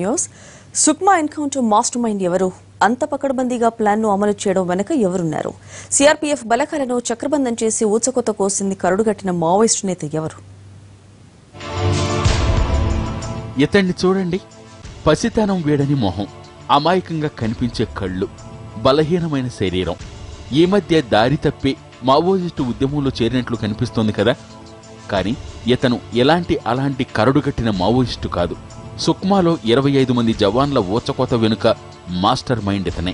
News Sukma encounter master mind ఎవరు? అంత పకడ్బందీగా ప్లాన్ ను అమలు చేయడం వెనుక ఎవరున్నారు? సిఆర్పీఎఫ్ బలగాలను చక్రబంధం చేసి ఊచకొత కోసింది కరుడుగట్టిన మావోయిస్టు నేత ఎవరు? ఇతన్ని చూడండి. పసితనం వేడని మొహం, అమాయకంగా కనిపించే కళ్ళు, బలహీనమైన శరీరం. ఈ మధ్య దారి తప్పి మావోయిస్టు ఉద్యమంలో చేరినట్లు కనిపిస్తోంది కదా. కానీ ఇతను అలాంటి కరడుగట్టిన మావోయిస్టు కాదు. సుక్మాలో 25 మంది జవాన్ల ఊచకోత వెనుక మాస్టర్ మైండ్ ఇతనే.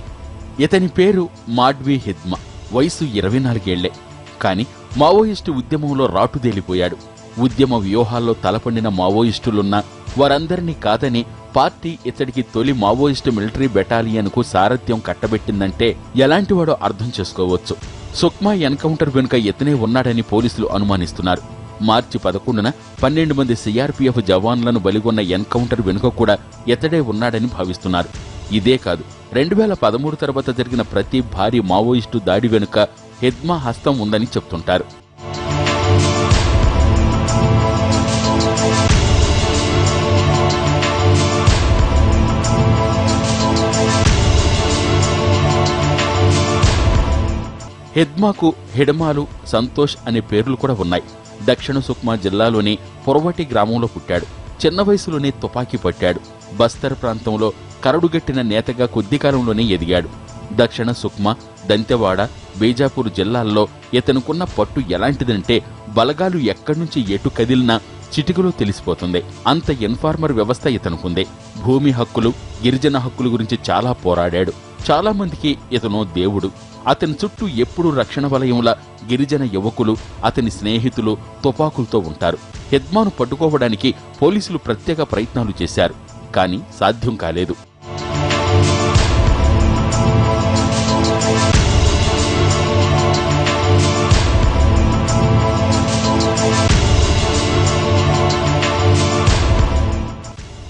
ఇతని పేరు మాడ్వీ హిద్మా. వయసు 24 ఏళ్లే. కాని మావోయిస్టు ఉద్యమంలో రాటుదేలిపోయాడు. ఉద్యమ వ్యూహాల్లో తలపండిన మావోయిస్టులున్నా వారందరినీ కాదని పార్టీ ఇతడికి తొలి మావోయిస్టు మిలిటరీ బెటాలియన్కు సారథ్యం కట్టబెట్టిందంటే ఎలాంటివాడో అర్థం చేసుకోవచ్చు. సుక్మా ఎన్కౌంటర్ వెనుక ఇతనే ఉన్నాడని పోలీసులు అనుమానిస్తున్నారు. మార్చి 11న 12 మంది సిఆర్పీఎఫ్ జవాన్లను బలిగొన్న ఎన్కౌంటర్ వెనుక కూడా ఇతడే ఉన్నాడని భావిస్తున్నారు. ఇదే కాదు, 2013 తర్వాత జరిగిన ప్రతి భారీ మావోయిస్టు దాడి వెనుక హిద్మా హస్తం ఉందని చెప్తుంటారు. హిద్మాకు హిడమాలు, సంతోష్ అనే పేర్లు కూడా ఉన్నాయి. దక్షిణ సుక్మా జిల్లాలోని పొరవటి గ్రామంలో పుట్టాడు. చిన్న వయసులోనే తుపాకీ పట్టాడు. బస్తర్ ప్రాంతంలో కరడుగట్టిన నేతగా కొద్ది కాలంలోనే ఎదిగాడు. దక్షిణ సుక్మా, దంతెవాడ, బీజాపూర్ జిల్లాల్లో ఇతనుకున్న పట్టు ఎలాంటిదంటే బలగాలు ఎక్కడ్నుంచి ఎటు కదిలినా చిటికలో తెలిసిపోతుంది. అంత ఇన్ఫార్మర్ వ్యవస్థ ఇతనుకుంది. భూమి హక్కులు, గిరిజన హక్కుల గురించి చాలా పోరాడాడు. చాలా మందికి ఇతను దేవుడు. అతని చుట్టూ ఎప్పుడూ రక్షణ వలయంలా గిరిజన యువకులు, అతని స్నేహితులు తుపాకులతో ఉంటారు. హిద్మాను పట్టుకోవడానికి పోలీసులు ప్రత్యేక ప్రయత్నాలు చేశారు. కానీ సాధ్యం కాలేదు.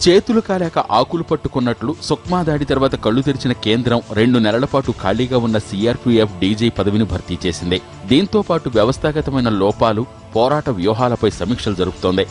చేతులు కాలేక ఆకులు పట్టుకున్నట్లు సుక్మా దాడి తర్వాత కళ్లు తెరిచిన కేంద్రం 2 నెలల పాటు ఖాళీగా ఉన్న సిఆర్పీఎఫ్ డీజీ పదవిని భర్తీ చేసింది. దీంతో పాటు వ్యవస్థాగతమైన లోపాలు, పోరాట వ్యూహాలపై సమీక్షలు జరుపుతోంది.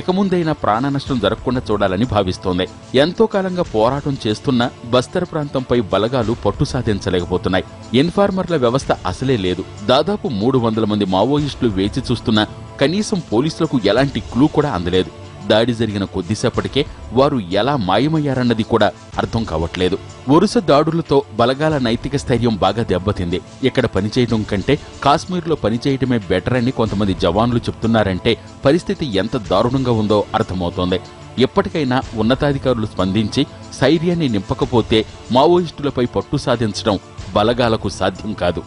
ఇక ముందైనా ప్రాణ నష్టం జరగకుండా చూడాలని భావిస్తోంది. ఎంతో కాలంగా పోరాటం చేస్తున్న బస్తర్ ప్రాంతంపై బలగాలు పట్టు సాధించలేకపోతున్నాయి. ఇన్ఫార్మర్ల వ్యవస్థ అసలే లేదు. దాదాపు 300 మంది మావోయిస్టులు వేచి చూస్తున్నా కనీసం పోలీసులకు ఎలాంటి క్లూ కూడా అందలేదు. దాడి జరిగిన కొద్దిసేపటికే వారు ఎలా మాయమయ్యారన్నది కూడా అర్థం కావట్లేదు. వరుస దాడులతో బలగాల నైతిక స్థైర్యం బాగా దెబ్బతింది. ఇక్కడ పనిచేయడం కంటే కాశ్మీర్లో పనిచేయటమే బెటర్ అని కొంతమంది జవాన్లు చెప్తున్నారంటే పరిస్థితి ఎంత దారుణంగా ఉందో అర్థమవుతోంది. ఎప్పటికైనా ఉన్నతాధికారులు స్పందించి స్థైర్యాన్ని నింపకపోతే మావోయిస్టులపై పట్టు సాధించడం బలగాలకు సాధ్యం కాదు.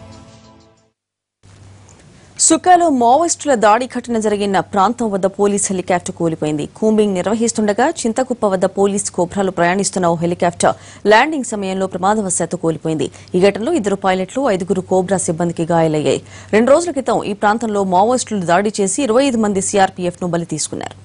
సుక్కాలో మావోయిస్టుల దాడి ఘటన జరిగిన ప్రాంతం వద్ద పోలీస్ హెలికాప్టర్ కూలిపోయింది. కూంబింగ్ నిర్వహిస్తుండగా చింతకుప్ప వద్ద పోలీస్ కోబ్రాలు ప్రయాణిస్తున్న ఓ హెలికాప్టర్ ల్యాండింగ్ సమయంలో ప్రమాదవశాత్తు కూలిపోయింది. ఈ ఘటనలో 2 పైలట్లు, 5 కోబ్రా సిబ్బందికి గాయాలయ్యాయి. 2 రోజుల క్రితం ఈ ప్రాంతంలో మావోయిస్టులు దాడి చేసి 25 మంది సిఆర్పీఎఫ్ ను బలి తీసుకున్నారు.